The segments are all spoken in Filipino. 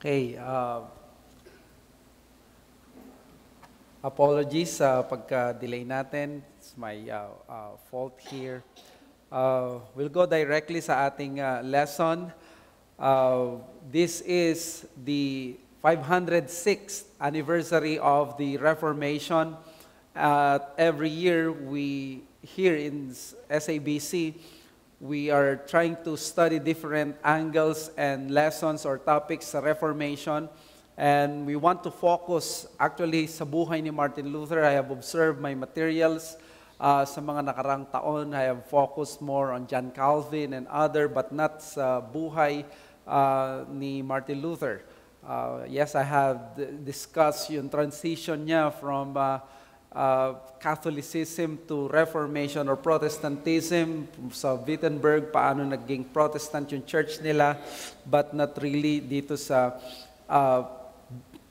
Okay, apologies sa pagka-delay natin. It's my fault here. We'll go directly sa ating lesson. This is the 506th anniversary of the Reformation. Every year we here in SABC, we are trying to study different angles and lessons or topics sa Reformation. And we want to focus actually sa buhay ni Martin Luther. I have observed my materials sa mga nakarang taon. I have focused more on John Calvin and other, but not sa buhay ni Martin Luther. Yes, I have discussed yung transition niya from Catholicism to Reformation or Protestantism sa Wittenberg, paano naging Protestant yung church nila, but not really dito sa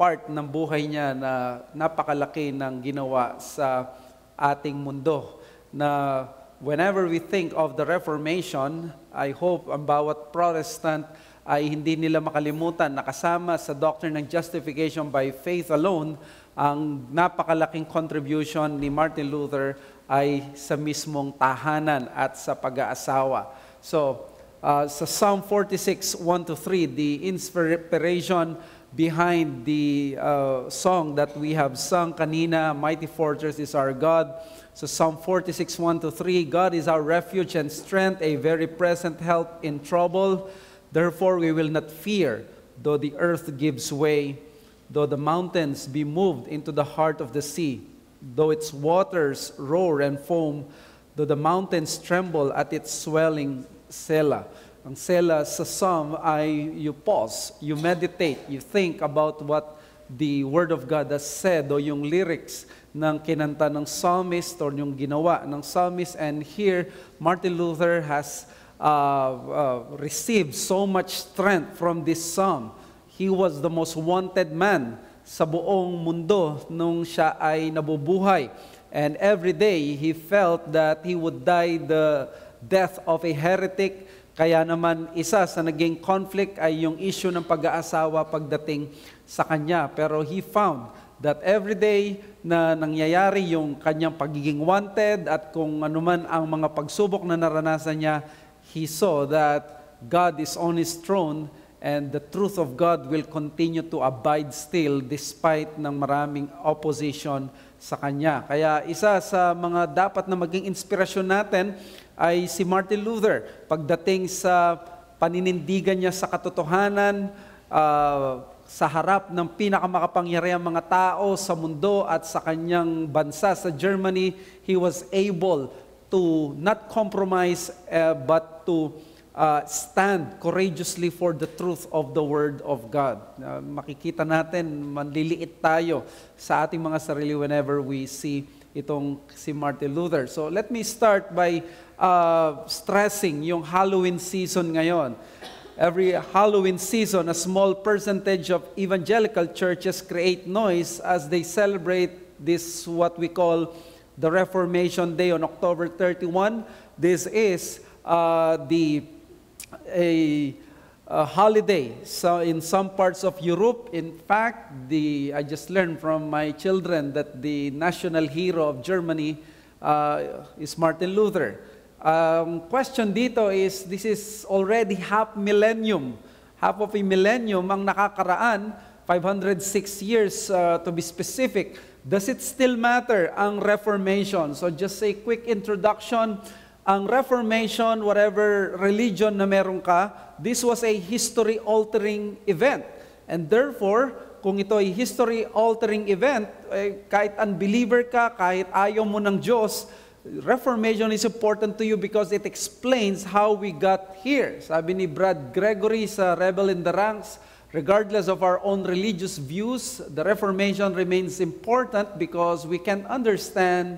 part ng buhay niya na napakalaki ng ginawa sa ating mundo. Na whenever we think of the Reformation, I hope ang bawat Protestant ay hindi nila makalimutan na kasama sa doctrine ng justification by faith alone, ang napakalaking contribution ni Martin Luther ay sa mismong tahanan at sa pag-aasawa. So, sa Psalm 46, 1-3, the inspiration behind the song that we have sung kanina, Mighty Fortress is our God. So Psalm 46, 1-3, God is our refuge and strength, a very present help in trouble. Therefore we will not fear, though the earth gives way, though the mountains be moved into the heart of the sea, though its waters roar and foam, though the mountains tremble at its swelling. Selah. Ang Selah sa Psalm ay you pause, you meditate, you think about what the Word of God has said o yung lyrics ng kinanta ng psalmist or yung ginawa ng psalmist. And here, Martin Luther has received so much strength from this psalm. He was the most wanted man sa buong mundo nung siya ay nabubuhay. And every day, he felt that he would die the death of a heretic. Kaya naman isa sa naging conflict ay yung issue ng pag-aasawa pagdating sa kanya. Pero he found that every day na nangyayari yung kanyang pagiging wanted at kung anuman ang mga pagsubok na naranasan niya, he saw that God is on His throne and the truth of God will continue to abide still despite ng maraming opposition sa kanya. Kaya isa sa mga dapat na maging inspirasyon natin ay si Martin Luther. Pagdating sa paninindigan niya sa katotohanan, sa harap ng pinakamakapangyarihang mga tao sa mundo at sa kanyang bansa sa Germany, he was able to not compromise but to stand courageously for the truth of the Word of God. Makikita natin, manliliit tayo sa ating mga sarili whenever we see itong si Martin Luther. So let me start by stressing yung Halloween season ngayon. Every Halloween season, a small percentage of evangelical churches create noise as they celebrate this, what we call the Reformation Day on October 31. This is a holiday. So in some parts of Europe, in fact, I just learned from my children that the national hero of Germany is Martin Luther. Question dito is, this is already half of a millennium ang nakakaraan, 506 years to be specific. Does it still matter ang Reformation? So just a quick introduction. Ang Reformation, whatever religion na meron ka, this was a history-altering event. And therefore, kung ito ay history-altering event, kahit unbeliever ka, kahit ayaw mo ng Diyos, Reformation is important to you because it explains how we got here. Sabi ni Brad Gregory sa Rebel in the Ranks, regardless of our own religious views, the Reformation remains important because we can understand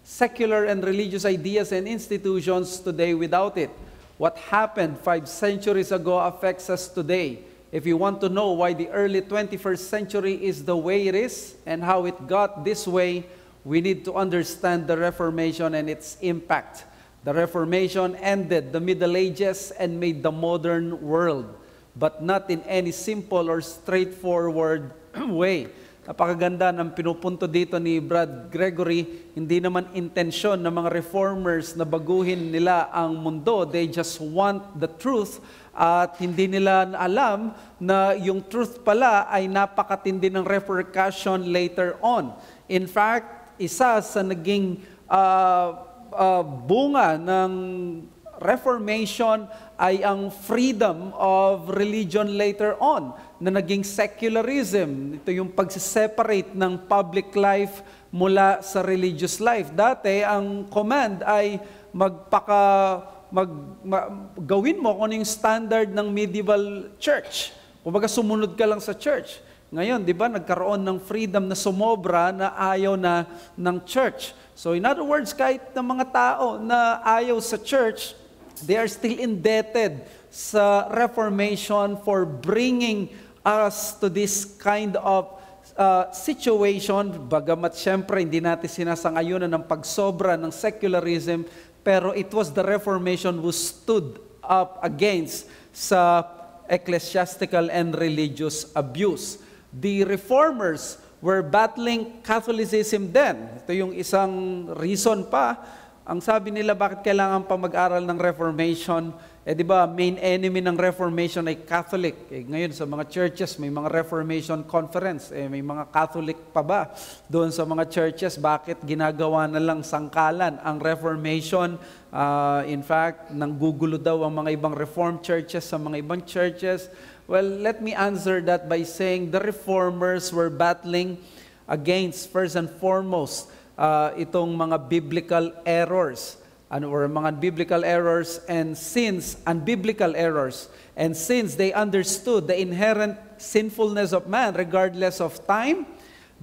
secular and religious ideas and institutions today without it. What happened 5 centuries ago affects us today. If you want to know why the early 21st century is the way it is and how it got this way, we need to understand the Reformation and its impact. The Reformation ended the Middle Ages and made the modern world. but not in any simple or straightforward way. Napakaganda ng pinupunto dito ni Brad Gregory. Hindi naman intensyon ng mga reformers na baguhin nila ang mundo. They just want the truth at hindi nila alam na yung truth pala ay napakatindi ng repercussion later on. In fact, isa sa naging bunga ng Reformation ay ang freedom of religion later on, na naging secularism. Ito yung pagsiseparate ng public life mula sa religious life. Dati, ang command ay gawin mo kung ano yung standard ng medieval church. Kumbaga, sumunod ka lang sa church. Ngayon, di ba, nagkaroon ng freedom na sumobra na ayaw na ng church. So, in other words, kahit ng mga tao na ayaw sa church, they are still indebted sa Reformation for bringing us to this kind of situation. Bagamat syempre hindi natin sinasangayunan ng pagsobra ng secularism, pero it was the Reformation who stood up against sa ecclesiastical and religious abuse. The Reformers were battling Catholicism then. Ito yung isang reason pa. Ang sabi nila, bakit kailangan pa mag-aral ng Reformation? Di ba, main enemy ng Reformation ay Catholic. Ngayon, sa mga churches, may mga Reformation Conference. May mga Catholic pa ba? Doon sa mga churches, bakit ginagawa na lang sangkalan ang Reformation? In fact, nanggugulo daw ang mga ibang Reformed churches sa mga ibang churches. Well, let me answer that by saying the Reformers were battling against, first and foremost, itong mga biblical errors or mga biblical errors and sins, unbiblical errors. And since they understood the inherent sinfulness of man regardless of time,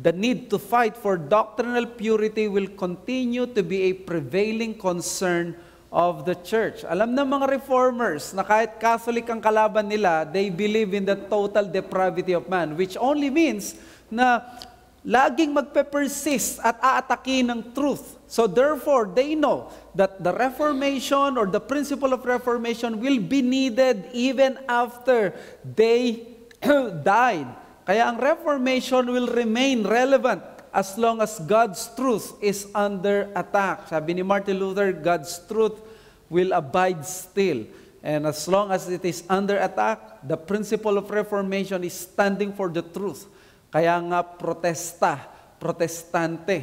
the need to fight for doctrinal purity will continue to be a prevailing concern of the church. Alam ng mga reformers na kahit Catholic ang kalaban nila, they believe in the total depravity of man, which only means na laging magpe-persist at aatake ng truth. So therefore, they know that the Reformation or the principle of Reformation will be needed even after they died. Kaya ang Reformation will remain relevant as long as God's truth is under attack. Sabi ni Martin Luther, God's truth will abide still. And as long as it is under attack, the principle of Reformation is standing for the truth. Kaya nga protestante,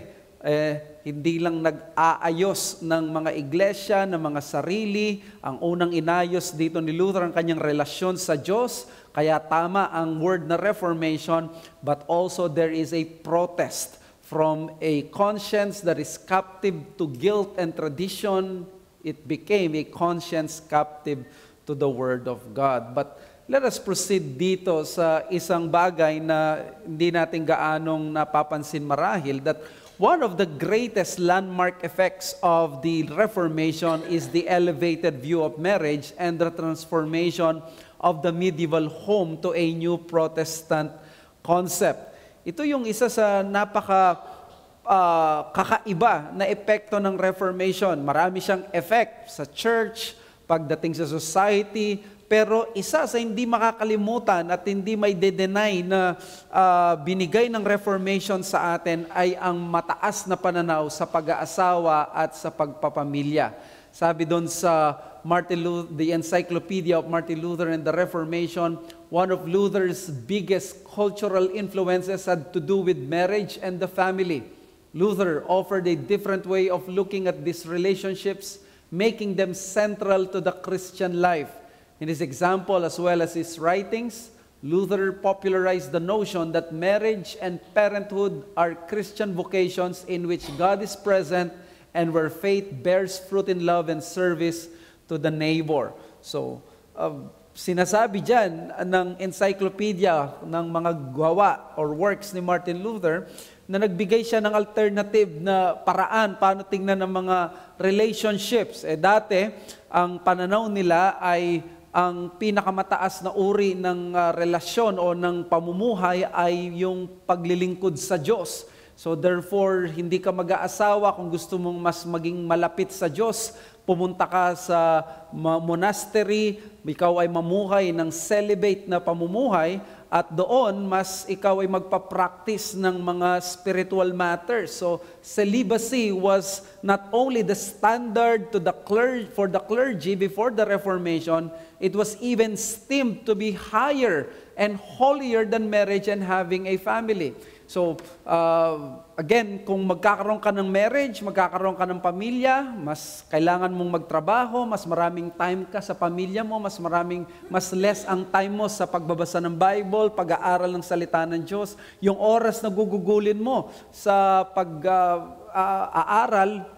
hindi lang nag-aayos ng mga iglesia, ng mga sarili. Ang unang inayos dito ni Luther ang kanyang relasyon sa Diyos. Kaya tama ang word na Reformation, but also there is a protest from a conscience that is captive to guilt and tradition. It became a conscience captive to the Word of God. But let us proceed dito sa isang bagay na hindi natin gaanong napapansin marahil, that one of the greatest landmark effects of the Reformation is the elevated view of marriage and the transformation of the medieval home to a new Protestant concept. Ito yung isa sa kakaiba na epekto ng Reformation. Marami siyang effect sa church, pagdating sa society, pero isa sa hindi makakalimutan at hindi may de-deny na binigay ng Reformation sa atin ay ang mataas na pananaw sa pag-aasawa at sa pagpapamilya. Sabi doon sa the Encyclopedia of Martin Luther and the Reformation, one of Luther's biggest cultural influences had to do with marriage and the family. Luther offered a different way of looking at these relationships, making them central to the Christian life. In his example, as well as his writings, Luther popularized the notion that marriage and parenthood are Christian vocations in which God is present and where faith bears fruit in love and service to the neighbor. So, sinasabi dyan ng encyclopedia ng mga gawa or works ni Martin Luther na nagbigay siya ng alternative na paraan paano tingnan ng mga relationships. Dati, ang pananaw nila ay ang pinakamataas na uri ng relasyon o ng pamumuhay ay yung paglilingkod sa Diyos. So therefore, hindi ka mag-aasawa kung gusto mong mas maging malapit sa Diyos. pumunta ka sa monastery, ikaw ay mamuhay ng celibate na pamumuhay, at doon mas ikaw ay magpa-practice ng mga spiritual matters. So celibacy was not only the standard to the for the clergy before the Reformation, it was even esteemed to be higher and holier than marriage and having a family. So, again, kung magkakaroon ka ng marriage, magkakaroon ka ng pamilya, mas kailangan mong magtrabaho, mas maraming time ka sa pamilya mo, mas less ang time mo sa pagbabasa ng Bible, pag-aaral ng salita ng Diyos. Yung oras na gugugulin mo sa pag-aaral,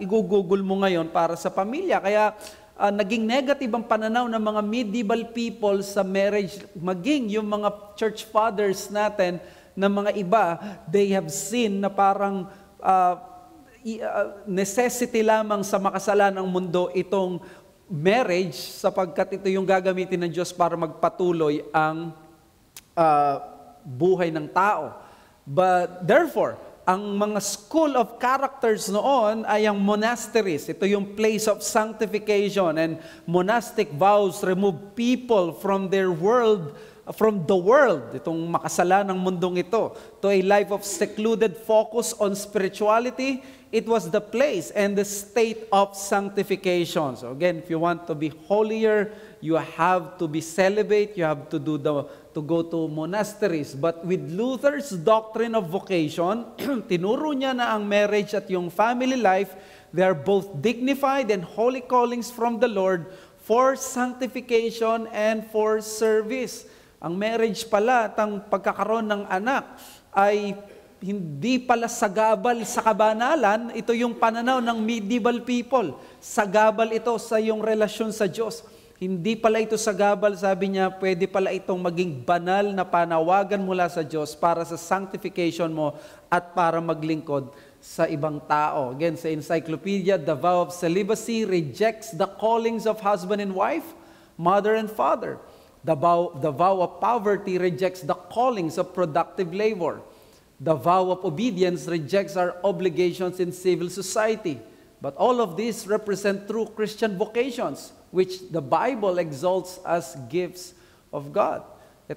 igugugol mo ngayon para sa pamilya. Kaya, naging negative ang pananaw ng mga medieval people sa marriage, maging yung mga church fathers natin, na mga iba, they have seen na parang necessity lamang sa makasalanang mundo itong marriage sapagkat ito yung gagamitin ng Diyos para magpatuloy ang buhay ng tao. But therefore, ang mga school of characters noon ay ang monasteries. Ito yung place of sanctification, and monastic vows remove people from their world, from the world, itong makasalanang mundong ito, to a life of secluded focus on spirituality. It was the place and the state of sanctification. So again, if you want to be holier, you have to be celibate, you have to go to monasteries. But with Luther's doctrine of vocation, tinuro niya na ang marriage at yung family life, they are both dignified and holy callings from the Lord for sanctification and for service. Ang marriage pala at ang pagkakaroon ng anak ay hindi pala sagabal sa kabanalan. Ito yung pananaw ng medieval people. Sagabal ito sa iyong relasyon sa Diyos. Hindi pala ito sagabal, sabi niya, pwede pala itong maging banal na panawagan mula sa Diyos para sa sanctification mo at para maglingkod sa ibang tao. Again, sa encyclopedia, the vow of celibacy rejects the callings of husband and wife, mother and father. The vow of poverty rejects the callings of productive labor. The vow of obedience rejects our obligations in civil society. But all of these represent true Christian vocations, which the Bible exalts as gifts of God.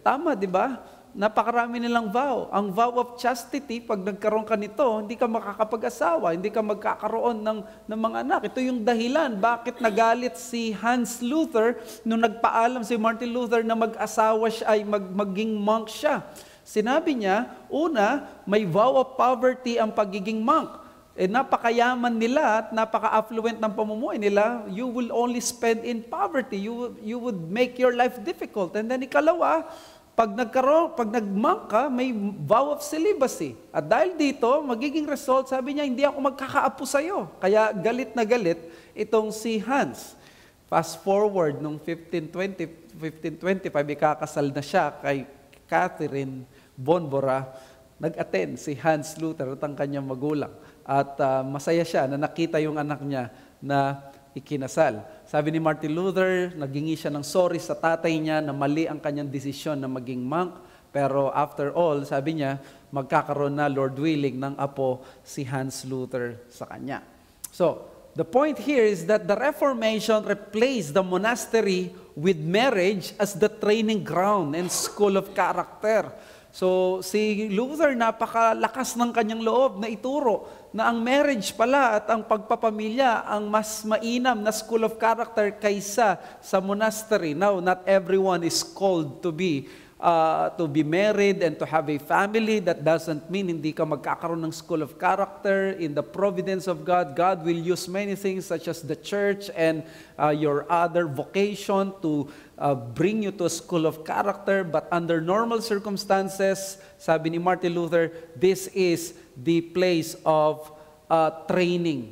Tama, di ba? Napakarami nilang vow. Ang vow of chastity, pag nagkaroon ka nito, hindi ka makakapag-asawa, hindi ka magkakaroon ng mga anak. Ito yung dahilan bakit nagalit si Hans Luther nung nagpaalam si Martin Luther na mag-asawa siya, ay maging monk siya. Sinabi niya, una, may vow of poverty ang pagiging monk. Napakayaman nila at napaka-affluent ng pamumuhay nila, you will only spend in poverty. You would make your life difficult. And then ikalawa, pag nag-monk ka, may vow of celibacy. At dahil dito, magiging result, sabi niya, hindi ako magkakaapo sa'yo. Kaya galit na galit itong si Hans. Fast forward, nung 1525, ikakasal na siya kay Catherine Bonbora, nag-attend si Hans Luther at ang kanyang magulang. At masaya siya na nakita yung anak niya na ikinasal. Sabi ni Martin Luther, naghingi siya ng sorry sa tatay niya na mali ang kanyang desisyon na maging monk. Pero after all, sabi niya, magkakaroon na, Lord willing, ng apo si Hans Luther sa kanya. So, the point here is that the Reformation replaced the monastery with marriage as the training ground and school of character. So, si Luther, napakalakas ng kanyang loob na ituro na ang marriage pala at ang pagpapamilya ang mas mainam na school of character kaysa sa monastery. Now, not everyone is called to be married and to have a family. That doesn't mean hindi ka magkakaroon ng school of character. In the providence of God, God will use many things such as the church and your other vocation to bring you to a school of character. But under normal circumstances, sabi ni Martin Luther, this is the place of training.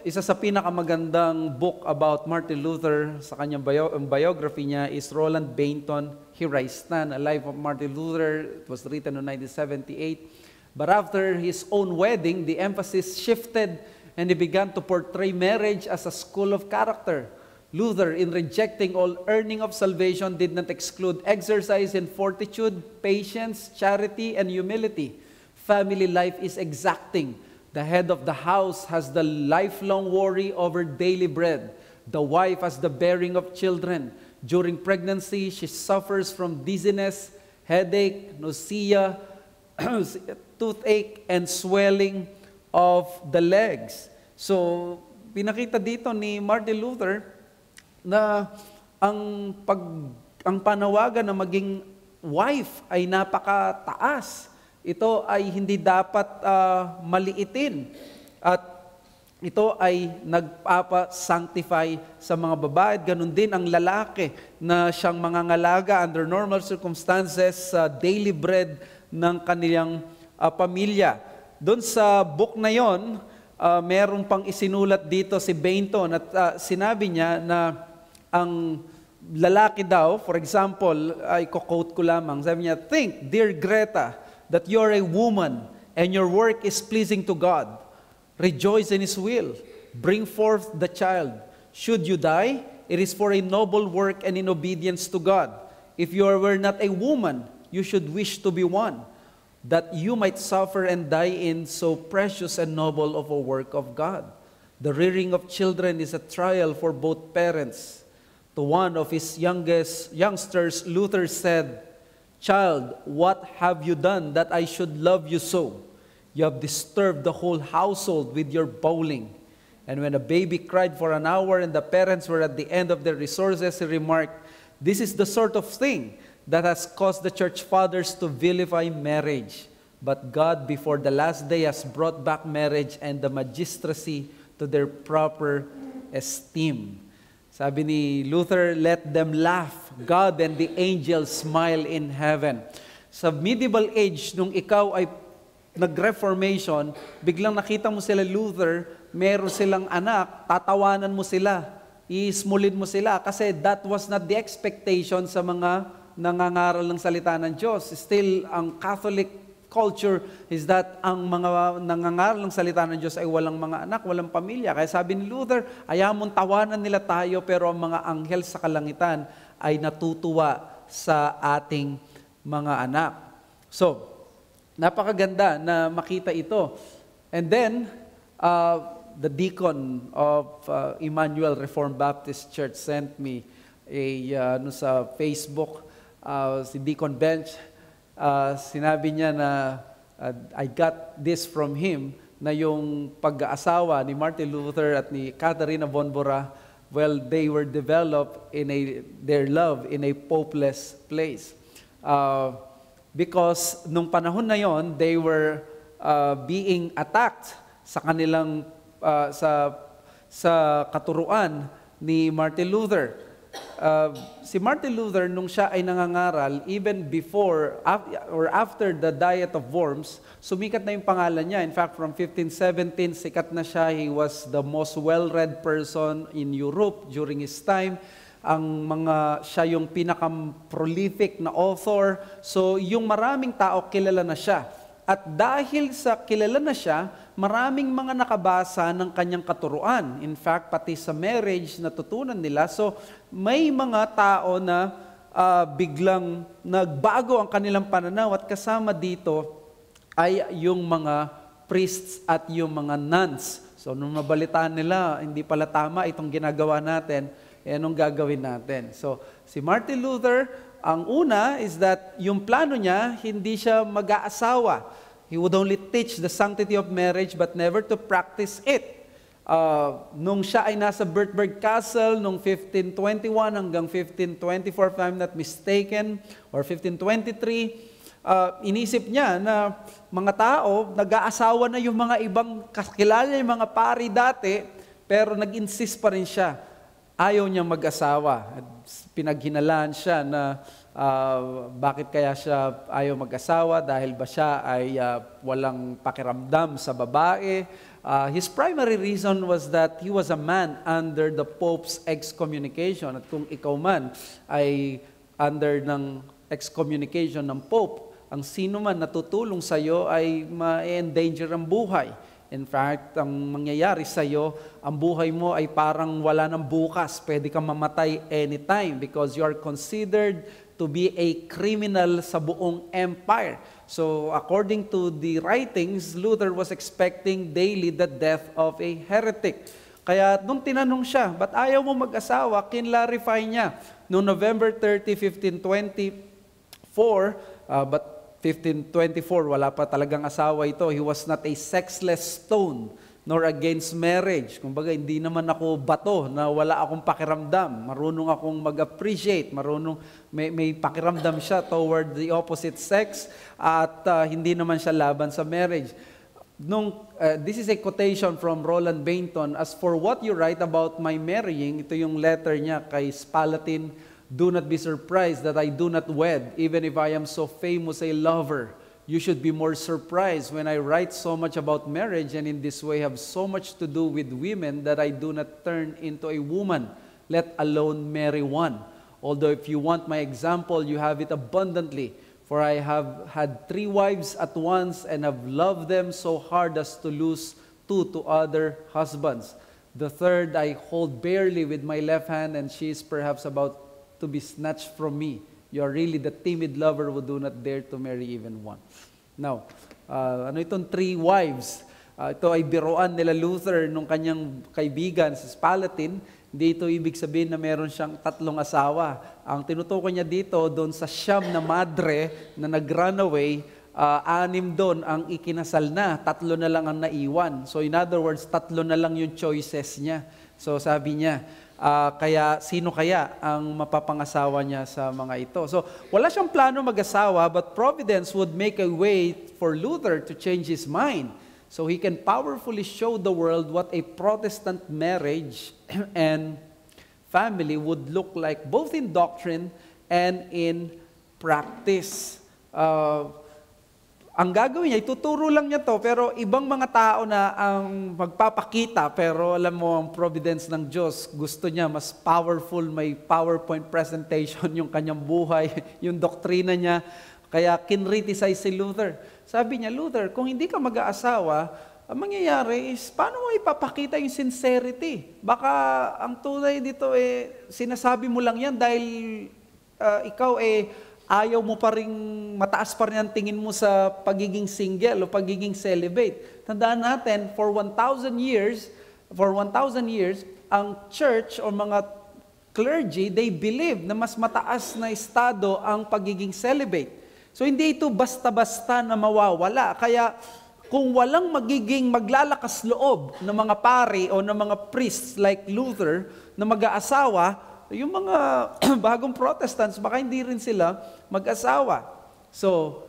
Isa sa pinakamagandang book about Martin Luther sa kanyang biography niya is Roland Bainton, Here I Stand, A Life of Martin Luther. It was written in 1978. But after his own wedding, the emphasis shifted and he began to portray marriage as a school of character. Luther, in rejecting all earning of salvation, did not exclude exercise in fortitude, patience, charity, and humility. Family life is exacting, The head of the house has the lifelong worry over daily bread. The wife has the bearing of children. During pregnancy, she suffers from dizziness, headache, nausea, toothache, and swelling of the legs. So, pinakita dito ni Martin Luther na ang panawagan na maging wife ay napakataas. Ito ay hindi dapat maliitin. At ito ay nagpapa-sanctify sa mga babae. Ganun din ang lalaki na siyang mangangalaga under normal circumstances sa daily bread ng kanilang pamilya. Doon sa book na yon, meron pang isinulat dito si Bainton at sinabi niya na ang lalaki daw, for example, ay quote ko lamang, sabi niya, "Think, dear Greta, that you're a woman and your work is pleasing to God. Rejoice in His will. Bring forth the child. Should you die, it is for a noble work and in obedience to God. If you were not a woman, you should wish to be one, that you might suffer and die in so precious and noble of a work of God. The rearing of children is a trial for both parents." To one of his youngsters, Luther said, "Child, what have you done that I should love you so? You have disturbed the whole household with your bawling." And when a baby cried for an hour and the parents were at the end of their resources, he remarked, "This is the sort of thing that has caused the church fathers to vilify marriage. But God, before the last day, has brought back marriage and the magistracy to their proper esteem." Sabi ni Luther, "Let them laugh. God and the angels smile in heaven." Sa medieval age, nung ikaw ay nag-reformation, biglang nakita mo sila Luther, meron silang anak, tatawanan mo sila, ismulin mo sila, kasi that was not the expectation sa mga nangangaral ng salita ng Diyos. Still, ang Catholic culture is that ang mga nangangaral ng salita ng Diyos ay walang mga anak, walang pamilya. Kaya sabi ni Luther, ayaw mong tawanan nila tayo, pero ang mga anghel sa kalangitan ay natutuwa sa ating mga anak. So, napakaganda na makita ito. And then, the deacon of Emmanuel Reformed Baptist Church sent me sa Facebook, si Deacon Bench, sinabi niya na I got this from him, na yung pag-aasawa ni Martin Luther at ni Catharina von Bora, well, they were developed their love in a popeless place. Because nung panahon na yon, they were being attacked sa kanilang sa katuruan ni Martin Luther. Si Martin Luther, nung siya ay nangangaral, even before or after the Diet of Worms, sumikat na yung pangalan niya. In fact, from 1517, sikat na siya. He was the most well-read person in Europe during his time. Siya yung pinaka-prolific na author. So, yung maraming tao, kilala na siya. At dahil sa kilala na siya, maraming mga nakabasa ng kanyang katuruan. In fact, pati sa marriage, natutunan nila. So, may mga tao na biglang nagbago ang kanilang pananaw at kasama dito ay yung mga priests at yung mga nuns. So, nung mabalitaan nila, hindi pala tama itong ginagawa natin, anong gagawin natin? So, si Martin Luther, ang una is that yung plano niya, hindi siya mag-aasawa. He would only teach the sanctity of marriage but never to practice it. Nung siya ay nasa Bertberg Castle, nung 1521 hanggang 1524, if I'm not mistaken, or 1523, inisip niya na mga tao, nag-aasawa na yung mga ibang kakilala yung mga pari dati, pero nag-insist pa rin siya. Ayaw niya mag-asawa. Pinaghinalaan siya na bakit kaya siya ayaw mag-asawa, dahil ba siya ay walang pakiramdam sa babae. His primary reason was that he was a man under the Pope's excommunication. At kung ikaw man ay under ng excommunication ng Pope, ang sino man natutulong sa iyo ay ma-endanger ang buhay. In fact, ang mangyayari sa iyo, ang buhay mo ay parang wala ng bukas. Pwede kang mamatay anytime because you are considered to be a criminal sa buong empire. So according to the writings, Luther was expecting daily the death of a heretic. Kaya nung tinanong siya, ba't ayaw mo mag-asawa, kinlarify niya. Noong November 30, 1524, but 1524, wala pa talagang asawa ito. He was not a sexless stone, nor against marriage. Kumbaga, hindi naman ako bato na wala akong pakiramdam. Marunong akong mag-appreciate, may pakiramdam siya toward the opposite sex, at hindi naman siya laban sa marriage. This is a quotation from Roland Bainton. As for what you write about my marrying, ito yung letter niya kay Spalatin, do not be surprised that I do not wed, even if I am so famous a lover. You should be more surprised when I write so much about marriage and in this way have so much to do with women that I do not turn into a woman, let alone marry one. Although if you want my example, you have it abundantly. For I have had 3 wives at once and have loved them so hard as to lose 2 to other husbands. The third I hold barely with my left hand, and she is perhaps about to be snatched from me. You are really the timid lover who do not dare to marry even one. Now, ano itong 3 wives? Ito ay biroan nila Luther nung kanyang kaibigan, si Spalatin. Hindi ito ibig sabihin na meron siyang 3 asawa. Ang tinutukoy niya dito, doon sa siyam na madre na nag-runaway, 6 doon ang ikinasal na, 3 na lang ang naiwan. So in other words, 3 na lang yung choices niya. So sabi niya, kaya sino kaya ang mapapangasawa niya sa mga ito? So wala siyang plano mag-asawa, but providence would make a way for Luther to change his mind. So he can powerfully show the world what a Protestant marriage and family would look like, both in doctrine and in practice. Ang gagawin niya, ituturo lang niya to, pero ibang mga tao na ang magpapakita, pero alam mo, ang providence ng Diyos, gusto niya mas powerful, may PowerPoint presentation yung kanyang buhay, yung doktrina niya. Kaya kinriticize si Luther. Sabi niya, Luther, kung hindi ka mag-aasawa, ang mangyayari is, paano mo ipapakita yung sincerity? Baka ang tunay dito, sinasabi mo lang yan dahil ikaw ayaw mo pa rin, mataas pa rin ang tingin mo sa pagiging single o pagiging celibate. Tandaan natin, for 1,000 years, ang church o mga clergy, they believe na mas mataas na estado ang pagiging celibate. So hindi ito basta-basta na mawawala. Kaya kung walang magiging maglalakas loob ng mga pari o ng mga priests like Luther na mag-aasawa, yung mga bagong Protestants, baka hindi rin sila mag-asawa. So,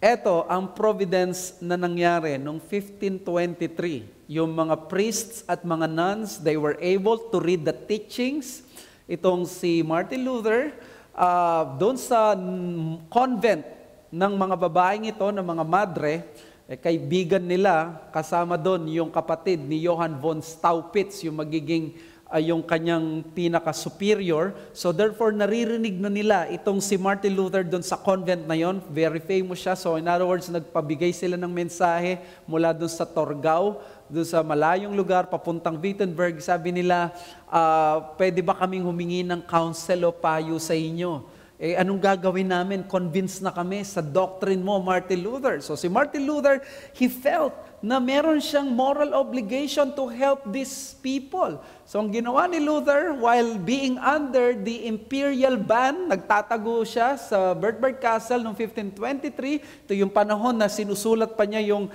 eto ang providence na nangyari noong 1523. Yung mga priests at mga nuns, they were able to read the teachings. Itong si Martin Luther, doon sa convent ng mga babaeng ito, ng mga madre, kaibigan nila, kasama doon yung kapatid ni Johann von Staupitz, yung magiging yung kanyang pinaka-superior. So therefore, naririnig na nila itong si Martin Luther doon sa convent na yon. Very famous siya. So in other words, nagpabigay sila ng mensahe mula doon sa Torgau, doon sa malayong lugar, papuntang Wittenberg. Sabi nila, pwede ba kaming humingi ng counsel o payo sa inyo? Anong gagawin namin? Convinced na kami sa doctrine mo, Martin Luther. So si Martin Luther, he felt na meron siyang moral obligation to help these people. So ang ginawa ni Luther, while being under the imperial ban, nagtatago siya sa Bertberg Castle noong 1523. Ito yung panahon na sinusulat pa niya yung,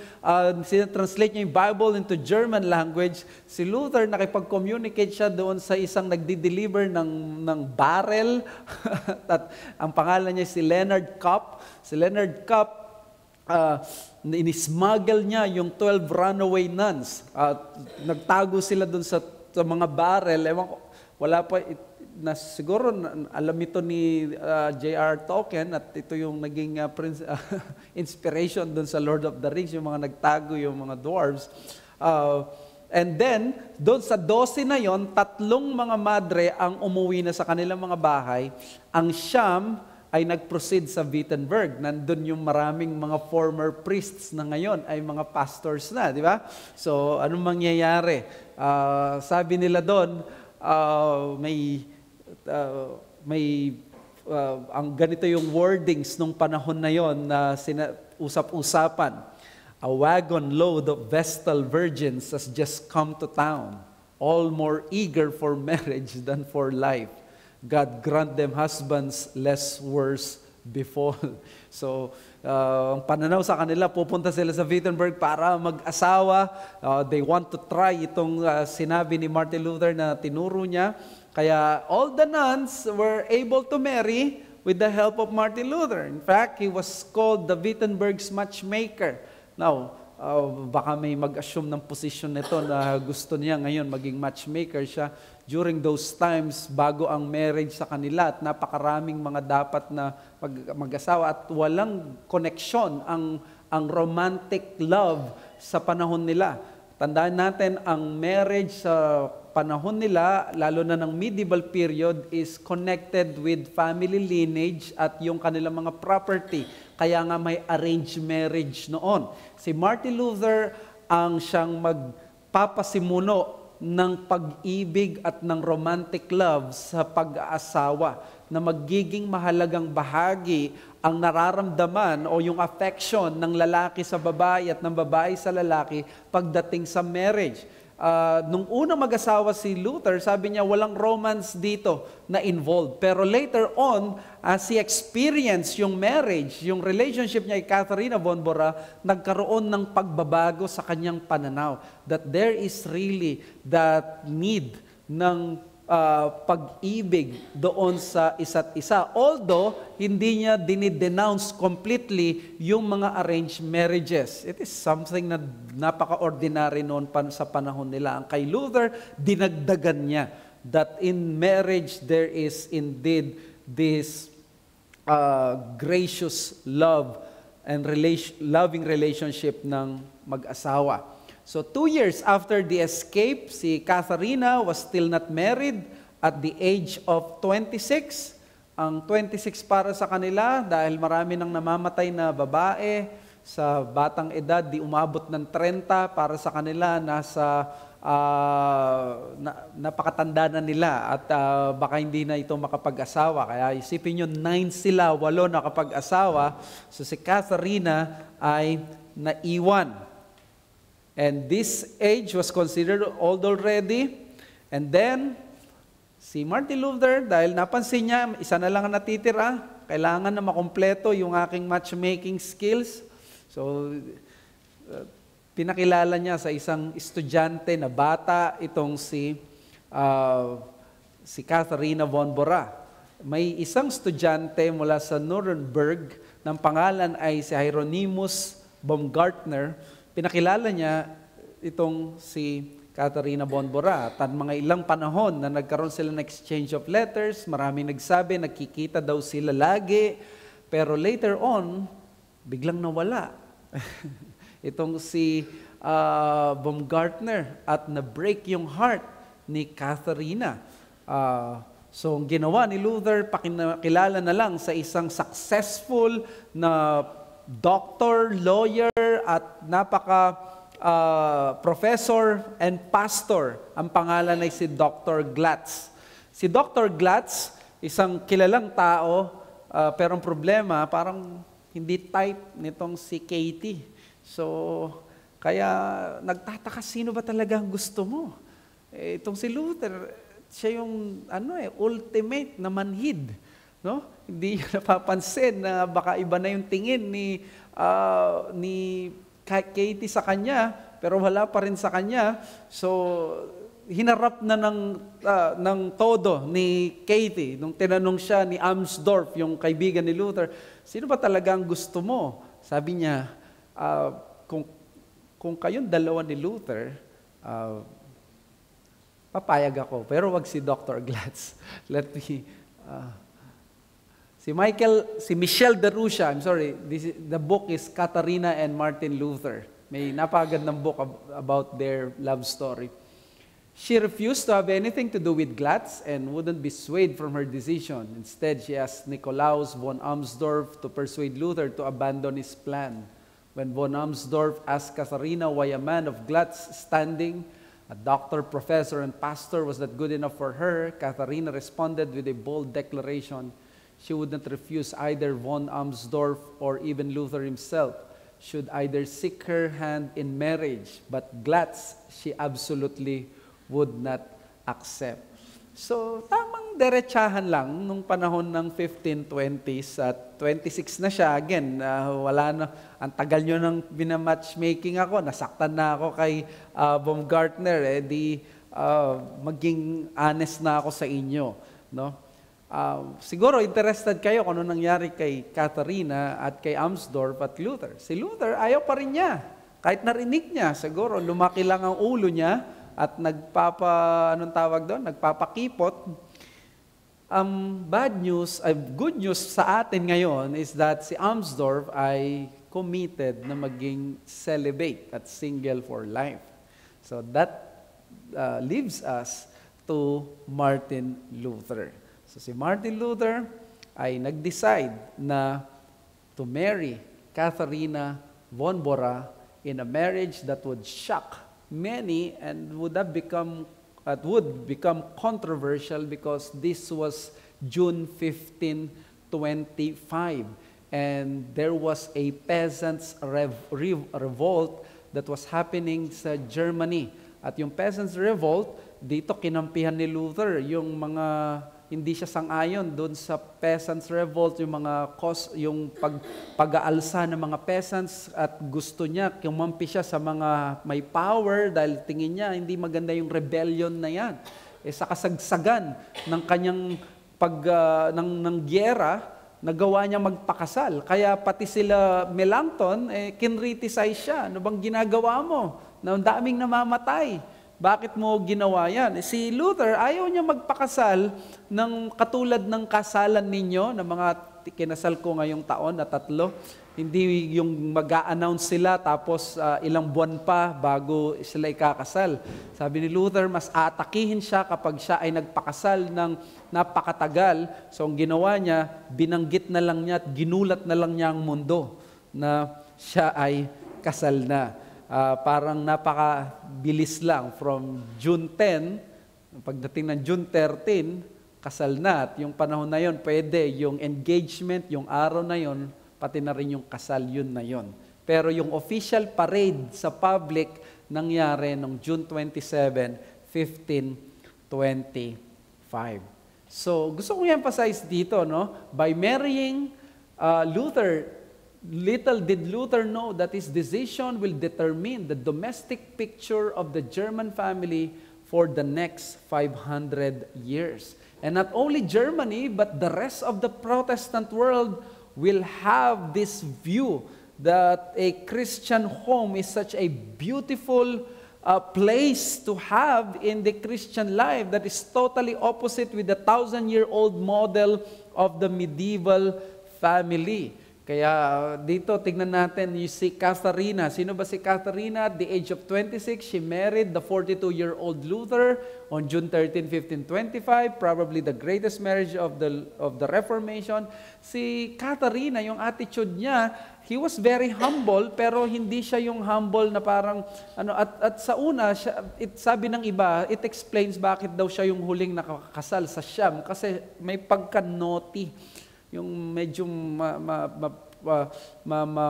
sinatranslate niya yung Bible into German language. Si Luther, nakipag-communicate siya doon sa isang nagdi-deliver ng barrel. At ang pangalan niya si Leonard Kopp. Si Leonard Kopp, inismuggle niya yung 12 runaway nuns. Nagtago sila doon sa mga barrel. Ewan ko, wala pa, siguro alam ito ni J.R. Tolkien at ito yung naging inspiration doon sa Lord of the Rings, yung mga nagtago, yung mga dwarves. And then, doon sa 12 na yon, 3 mga madre ang umuwi na sa kanilang mga bahay. Ang siyam ay nag-proceed sa Wittenberg. Nandun yung maraming mga former priests na ngayon ay mga pastors na, di ba? So, anong mangyayari? Sabi nila doon, may ang ganito yung wordings nung panahon na yon na usap-usapan. A wagon load of Vestal virgins has just come to town, all more eager for marriage than for life. God grant them husbands less worse befall. So, ang pananaw sa kanila, pupunta sila sa Wittenberg para mag-asawa. They want to try itong sinabi ni Martin Luther na tinuro niya. Kaya all the nuns were able to marry with the help of Martin Luther. In fact, he was called the Wittenberg's matchmaker. Now, baka may mag-assume ng posisyon nito na gusto niya ngayon maging matchmaker siya. During those times, bago ang marriage sa kanila at napakaraming mga dapat na mag-asawa at walang connection ang romantic love sa panahon nila. Tandaan natin, ang marriage sa panahon nila, lalo na ng medieval period, is connected with family lineage at yung kanilang mga property. Kaya nga may arranged marriage noon. Si Martin Luther ang siyang magpapasimuno ng pag-ibig at ng romantic love sa pag-aasawa na magiging mahalagang bahagi ang nararamdaman o yung affection ng lalaki sa babae at ng babae sa lalaki pagdating sa marriage. Nung unang mag-asawa si Luther, sabi niya walang romance dito na involved. Pero later on, as he experienced yung marriage, yung relationship niya kay Katharina von Bora, nagkaroon ng pagbabago sa kanyang pananaw. That there is really that need ng pag-ibig doon sa isa't isa. Although, hindi niya dinidenounce completely yung mga arranged marriages. It is something na napaka-ordinary noon sa panahon nila. Ang kay Luther, dinagdagan niya that in marriage there is indeed this gracious love and loving relationship ng mag-asawa. So 2 years after the escape, si Katharina was still not married at the age of 26. Ang 26 para sa kanila dahil marami nang namamatay na babae sa batang edad, di umabot ng 30 para sa kanila, napakatanda na nila at baka hindi na ito makapag-asawa. Kaya isipin nyo, 9 sila, 8 nakapag-asawa. So si Katharina ay naiwan. And this age was considered old already. And then, si Martin Luther, dahil napansin niya, isa na lang ang natitira, kailangan na makompleto yung aking matchmaking skills. So, pinakilala niya sa isang estudyante na bata, itong si Katharina von Bora. May isang estudyante mula sa Nuremberg, ng pangalan ay si Hieronymus Baumgartner. Pinakilala niya itong si Katharina von Bora. At mga ilang panahon na nagkaroon sila ng exchange of letters, maraming nagsabi, nagkikita daw sila lagi, pero later on, biglang nawala. Itong si Baumgartner at na-break yung heart ni Katharina. So, ang ginawa ni Luther, pakilala na lang sa isang successful na doctor, lawyer, at professor and pastor. Ang pangalan ay si Dr. Glatz. Si Dr. Glatz, isang kilalang tao, pero ang problema, parang hindi type nitong si Katie. So, kaya nagtataka, sino ba talaga ang gusto mo? Itong si Luther, siya yung ultimate na manhid. No? Hindi niya napapansin na baka iba na yung tingin ni Katie sa kanya, pero wala pa rin sa kanya. So, hinarap na ng todo ni Katie. Nung tinanong siya ni Amsdorf, yung kaibigan ni Luther, sino ba talaga ang gusto mo? Sabi niya, kung kayong dalawa ni Luther, papayag ako, pero wag si Dr. Glatz. Let me... Si Michel Darusha, the book is Katharina and Martin Luther. May napakagandang book about their love story. She refused to have anything to do with Glatz and wouldn't be swayed from her decision. Instead, she asked Nikolaus von Amsdorf to persuade Luther to abandon his plan. When von Amsdorf asked Katharina why a man of Glatz standing, a doctor, professor, and pastor was not good enough for her, Katharina responded with a bold declaration. she would not refuse either von Amsdorf or even Luther himself should either seek her hand in marriage, but Glatz, she absolutely would not accept. So, tamang derechahan lang nung panahon ng 1520s at 26 na siya. Again, wala na, ang tagal nyo nang binamatchmaking ako, nasaktan na ako kay Baumgartner, maging honest na ako sa inyo. No? Siguro interested kayo kung ano nangyari kay Katharina at kay Amsdorf at Luther. Si Luther, ayaw pa rin niya. Kahit narinig niya, siguro lumaki lang ang ulo niya, at nagpapakipot. Good news sa atin ngayon is that si Amsdorf ay committed na maging celibate at single for life. So that leaves us to Martin Luther. So si Martin Luther ay nag-decide na to marry Katharina von Bora in a marriage that would shock many and would become controversial because this was June 1525 and there was a peasants revolt that was happening sa Germany. At yung peasants revolt, dito kinampihan ni Luther yung mga hindi siya sang-ayon doon sa peasants revolt, yung pag-aalsa ng mga peasants at gusto niya, kumampi siya sa mga may power dahil tingin niya hindi maganda yung rebellion na yan. Sa kasagsagan ng kanyang ng gyera, nagawa niya magpakasal. Kaya pati sila Melanchthon, kinriticize siya. Ano bang ginagawa mo? Na ang daming namamatay. Bakit mo ginawa yan? Si Luther, ayaw niya magpakasal ng katulad ng kasalan ninyo, ng mga kinasal ko ngayong taon na 3. Hindi yung mag-a-announce sila tapos ilang buwan pa bago sila ikakasal. Sabi ni Luther, mas atakihin siya kapag siya ay nagpakasal ng napakatagal. So ang ginawa niya, binanggit na lang niya at ginulat na lang niya ang mundo na siya ay kasal na. Parang napakabilis lang. From June 10, pagdating ng June 13, kasal na. At yung panahon na yon, pwede yung engagement, yung araw na yon, pati na rin yung kasal, yun na yon. Pero yung official parade sa public nangyari noong June 27, 1525. So, gusto kong i-emphasize dito, no? By marrying Luther, little did Luther know that his decision will determine the domestic picture of the German family for the next 500 years. And not only Germany, but the rest of the Protestant world will have this view that a Christian home is such a beautiful place to have in the Christian life that is totally opposite with the 1,000-year-old model of the medieval family. Kaya dito, tignan natin, you see Katharina. Sino ba si Katharina? At the age of 26, she married the 42-year-old Luther on June 13, 1525, probably the greatest marriage of the Reformation. Si Katharina, yung attitude niya, he was very humble, pero hindi siya yung humble na parang, at sa una, sabi ng iba, it explains bakit daw siya yung huling nakakasal sa Siyam, kasi may pagka-naughty. Yung medyo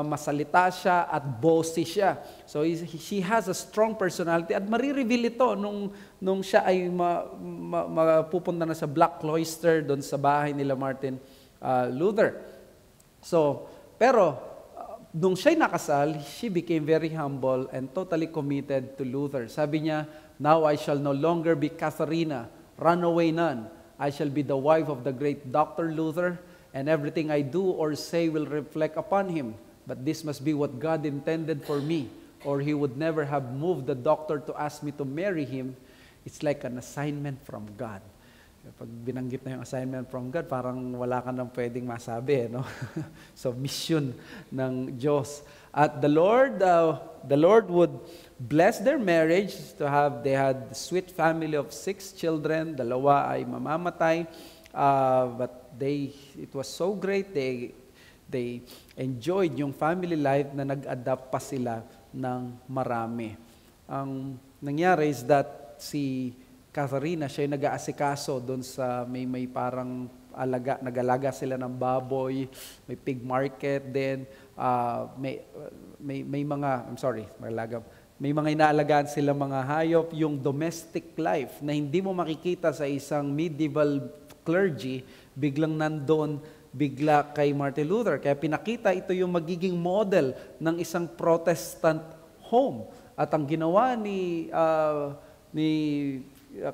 masalita siya at bossy siya. So she has a strong personality at marireveal ito nung siya ay mapupunta na sa Black Cloister doon sa bahay nila Martin Luther. So, pero nung siya'y nakasal, she became very humble and totally committed to Luther. Sabi niya, "Now I shall no longer be Katharina, runaway nun. I shall be the wife of the great Dr. Luther, and everything I do or say will reflect upon him. But this must be what God intended for me, or he would never have moved the doctor to ask me to marry him. It's like an assignment from God." Pag binanggit na yung assignment from God, parang wala ka nang pwedeng masabi. No? So, mission ng Diyos. At the Lord would bless their marriage they had a sweet family of 6 children. 2 ay mamamatay. But it was so great, they enjoyed yung family life na nag-adapt pa sila ng marami. Ang nangyari is that si Katharina, siya yung nag-aasikaso doon sa may parang nag-alaga sila ng baboy, may pig market din, may mga, may mga inaalagaan sila mga hayop, yung domestic life na hindi mo makikita sa isang medieval clergy, biglang nandun, bigla kay Martin Luther. Kaya pinakita ito yung magiging model ng isang Protestant home. At ang ginawa ni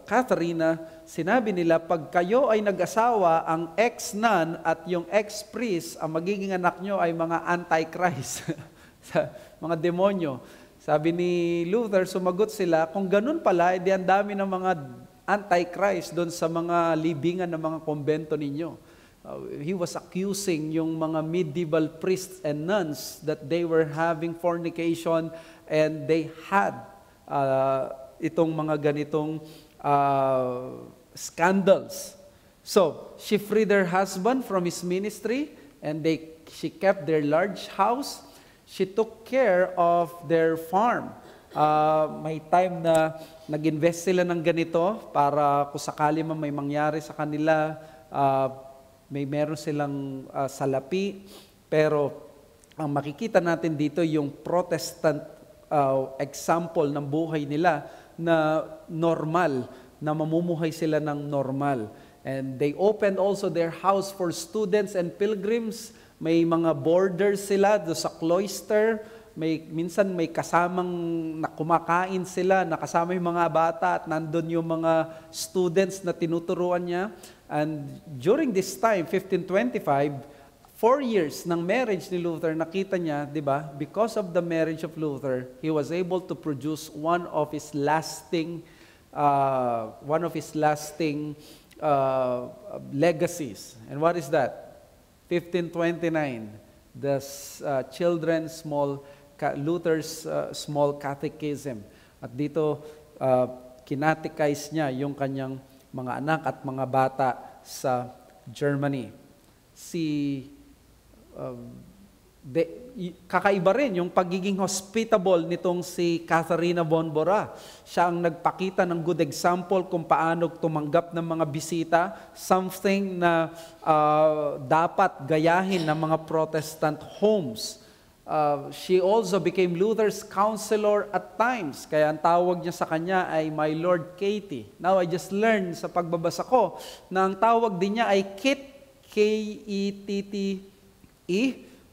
Catharina, sinabi nila, pag kayo ay nag-asawa, ang ex-nun at yung ex-priest, ang magiging anak nyo ay mga antichrist, mga demonyo. Sabi ni Luther, sumagot sila, kung ganun pala, edi ang dami ng mga antichrist doon sa mga libingan ng mga kombento ninyo. He was accusing yung mga medieval priests and nuns that they were having fornication and they had itong mga ganitong scandals. So, she freed her husband from his ministry and she kept their large house. She took care of their farm. May time na nag-invest sila ng ganito para kung sakali man may mangyari sa kanila, meron silang salapi. Pero ang makikita natin dito yung Protestant example ng buhay nila na normal, na mamumuhay sila ng normal. And they opened also their house for students and pilgrims. May mga borders sila do sa cloister. Minsan may kasamang na kumakain sila, nakasama yung mga bata at nandun yung mga students na tinuturuan niya. And during this time, 1525, 4 years ng marriage ni Luther, nakita niya, di ba, because of the marriage of Luther, he was able to produce one of his lasting legacies. And what is that? 1529, the Luther's small catechism. At dito, kinatekize niya yung kanyang mga anak at mga bata sa Germany. Kakaiba rin yung pagiging hospitable nitong si Catharina von Bora. Siya ang nagpakita ng good example kung paano tumanggap ng mga bisita, something na dapat gayahin ng mga Protestant homes. She also became Luther's counselor at times. Kaya ang tawag niya sa kanya ay My Lord Katie. Now, I just learned sa pagbabasa ko na ang tawag din niya ay Kit, K-E-T-T-E,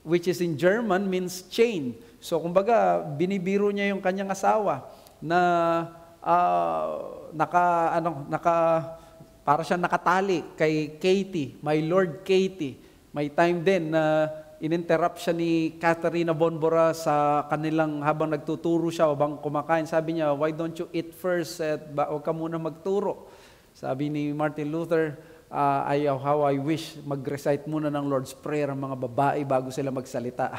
which is in German means chain. So, kumbaga, binibiro niya yung kanyang asawa na para siya nakatali kay Katie, My Lord Katie. May time din na ininterrupt siya ni Catharina von Bora sa kanilang habang nagtuturo siya, habang kumakain. Sabi niya, why don't you eat first at huwag ka muna magturo? Sabi ni Martin Luther, how I wish mag-recite muna ng Lord's Prayer ang mga babae bago sila magsalita.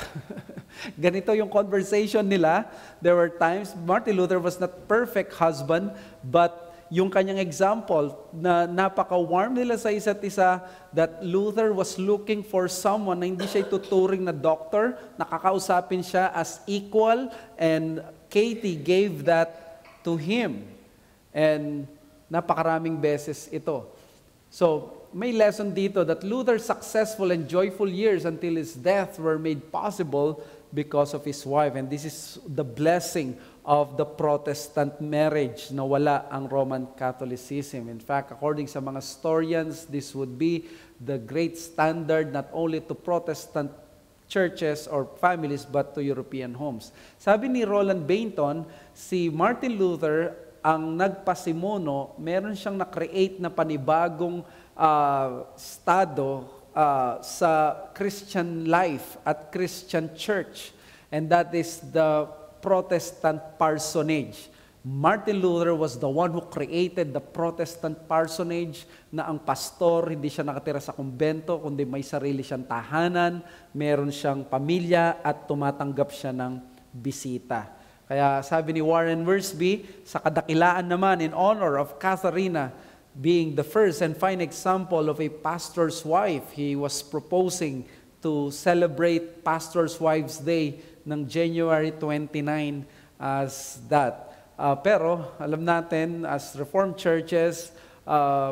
Ganito yung conversation nila. There were times, Martin Luther was not perfect husband, but yung kanyang example na napaka-warm nila sa isa't isa, that Luther was looking for someone na hindi siya ituturing na doctor, nakakausapin siya as equal, and Katie gave that to him. And napakaraming beses ito. So, may lesson dito that Luther's successful and joyful years until his death were made possible because of his wife. And this is the blessing of the Protestant marriage na wala ang Roman Catholicism. In fact, according sa mga historians, this would be the great standard not only to Protestant churches or families but to European homes. Sabi ni Roland Bainton, si Martin Luther ang nagpasimuno, meron siyang na-create na panibagong estado sa Christian life at Christian church. And that is the Protestant parsonage. Martin Luther was the one who created the Protestant parsonage na ang pastor, hindi siya nakatira sa kumbento, kundi may sarili siyang tahanan, meron siyang pamilya at tumatanggap siya ng bisita. Kaya sabi ni Warren Wiersbe, sa kadakilaan naman in honor of Catharina being the first and fine example of a pastor's wife, he was proposing to celebrate Pastor's Wives' Day ng January 29 as that. Pero alam natin, as Reformed churches,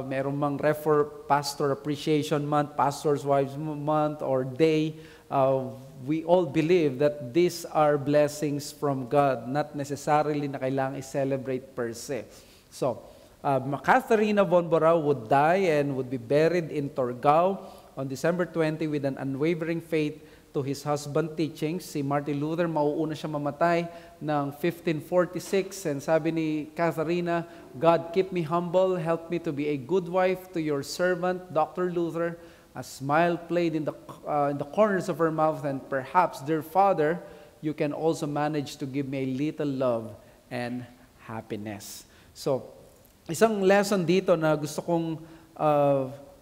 merong mang Pastor Appreciation Month, Pastor's Wives Month, or Day, we all believe that these are blessings from God, not necessarily na kailangan i-celebrate per se. So, Catharina von Bora would die and would be buried in Torgau on December 20 with an unwavering faith to his husband's teachings. Si Martin Luther, mauuna siya mamatay ng 1546, and sabi ni Catharina, God, keep me humble, help me to be a good wife to your servant, Dr. Luther. A smile played in the corners of her mouth, and perhaps, dear Father, you can also manage to give me a little love and happiness. So, isang lesson dito na gusto kong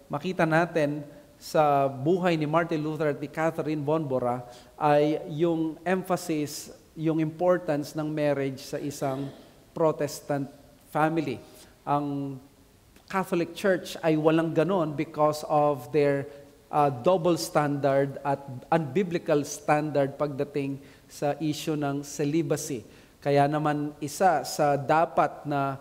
makita natin sa buhay ni Martin Luther at ni Catharine von Bora ay yung emphasis, yung importance ng marriage sa isang Protestant family. Ang Catholic Church ay walang ganon because of their double standard at unbiblical standard pagdating sa issue ng celibacy. Kaya naman isa sa dapat na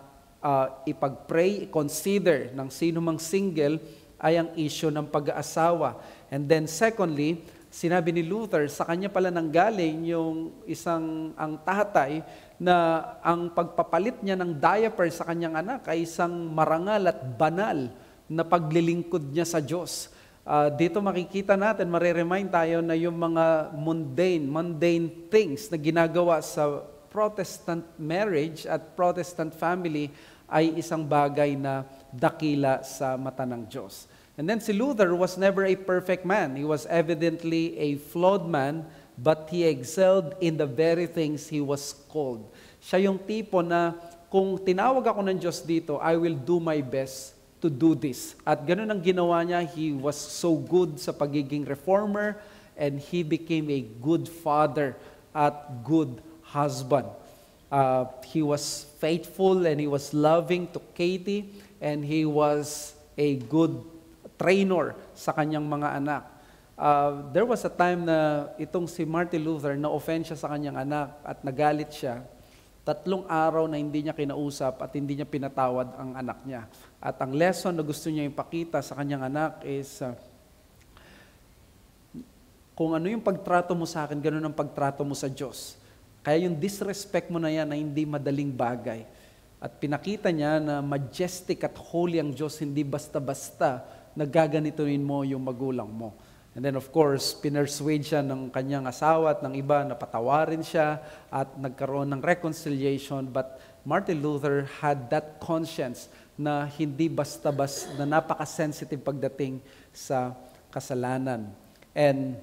ipag-pray, consider ng sino mang single ay ang issue ng pag-aasawa. And then secondly, sinabi ni Luther, sa kanya pala nanggaling yung ang tatay na ang pagpapalit niya ng diaper sa kanyang anak ay isang marangal at banal na paglilingkod niya sa Diyos. Dito makikita natin, mariremind tayo na yung mga mundane things na ginagawa sa Protestant marriage at Protestant family ay isang bagay na dakila sa mata ng Diyos. And then si Luther was never a perfect man. He was evidently a flawed man, but he excelled in the very things he was called. Siya yung tipo na kung tinawag ako ng Diyos dito, I will do my best to do this. At ganun ang ginawa niya. He was so good sa pagiging reformer, and he became a good father at good husband. He was faithful and he was loving to Katie, and he was a good trainer sa kanyang mga anak. There was a time na itong si Martin Luther na-offend siya sa kanyang anak at nagalit siya. 3 araw na hindi niya kinausap at hindi niya pinatawad ang anak niya. At ang lesson na gusto niya ipakita sa kanyang anak is, kung ano yung pagtrato mo sa akin, ganun ang pagtrato mo sa Diyos. Kaya yung disrespect mo na yan na hindi madaling bagay. At pinakita niya na majestic at holy ang Diyos, hindi basta-basta nagaganituin mo yung magulang mo. And then of course, pinersuade siya ng kanyang asawa at ng iba na patawarin siya at nagkaroon ng reconciliation. But Martin Luther had that conscience na hindi basta-basta, na napaka-sensitive pagdating sa kasalanan. And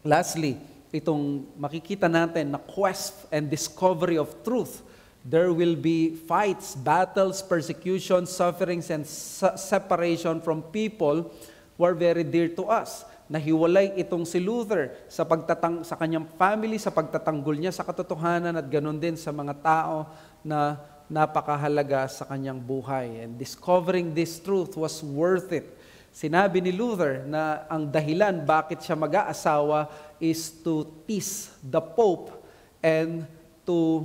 lastly, itong makikita natin na quest and discovery of truth. There will be fights, battles, persecution, sufferings, and separation from people who are very dear to us. Nahiwalay itong si Luther sa kanyang family, sa pagtatanggol niya sa katotohanan, at ganoon din sa mga tao na napakahalaga sa kanyang buhay. And discovering this truth was worth it. Sinabi ni Luther na ang dahilan bakit siya mag-aasawa is to tease the Pope and to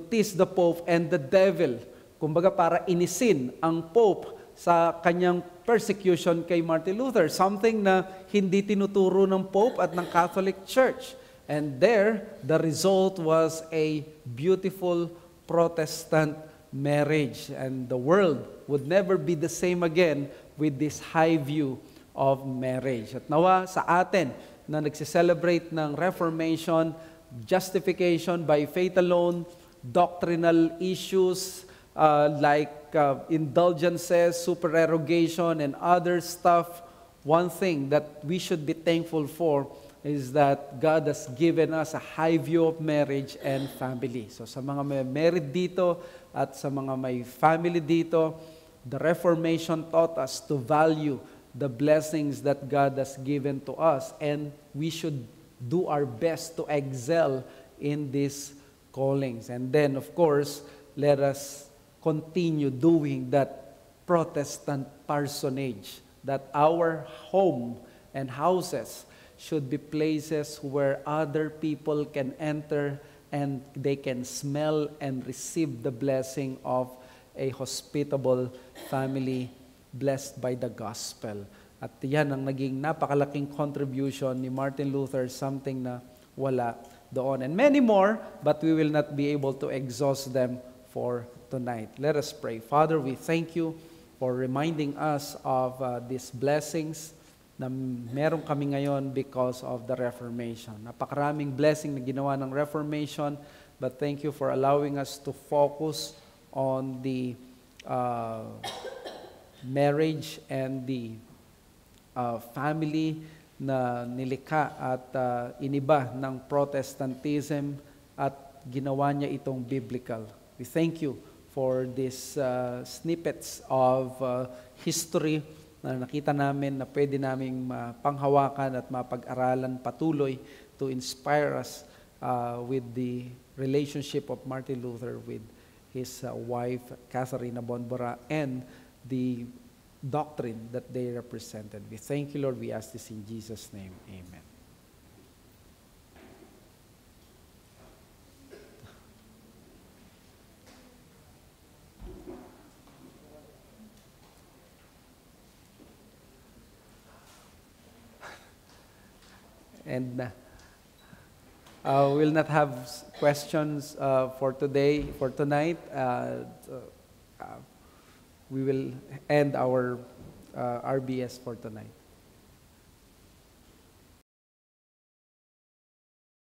tease the Pope and the devil. Kumbaga para inisin ang Pope sa kanyang persecution kay Martin Luther. Something na hindi tinuturo ng Pope at ng Catholic Church. And there, the result was a beautiful Protestant marriage. And the world would never be the same again with this high view of marriage. At nawa sa atin na nagsiselebrate ng Reformation, justification by faith alone, doctrinal issues like indulgences, supererogation, and other stuff, one thing that we should be thankful for is that God has given us a high view of marriage and family. So sa mga may married dito at sa mga may family dito, the Reformation taught us to value the blessings that God has given to us, and we should do our best to excel in these callings. And then, of course, let us continue doing that Protestant parsonage, that our home and houses should be places where other people can enter and they can smell and receive the blessing of a hospitable family blessed by the gospel. At yan ang naging napakalaking contribution ni Martin Luther, something na wala doon. And many more, but we will not be able to exhaust them for tonight. Let us pray. Father, we thank you for reminding us of these blessings na meron kami ngayon because of the Reformation. Napakaraming blessing na ginawa ng Reformation, but thank you for allowing us to focus on the marriage and the family na nilikha at iniba ng Protestantism at ginawa niya itong biblical. We thank you for these snippets of history na nakita namin na pwede naming panghawakan at mapag-aralan patuloy to inspire us with the relationship of Martin Luther with his wife, Catherine Abonbora, and the doctrine that they represented. We thank you, Lord. We ask this in Jesus' name. Amen. And we'll not have questions for tonight. We will end our RBS for tonight.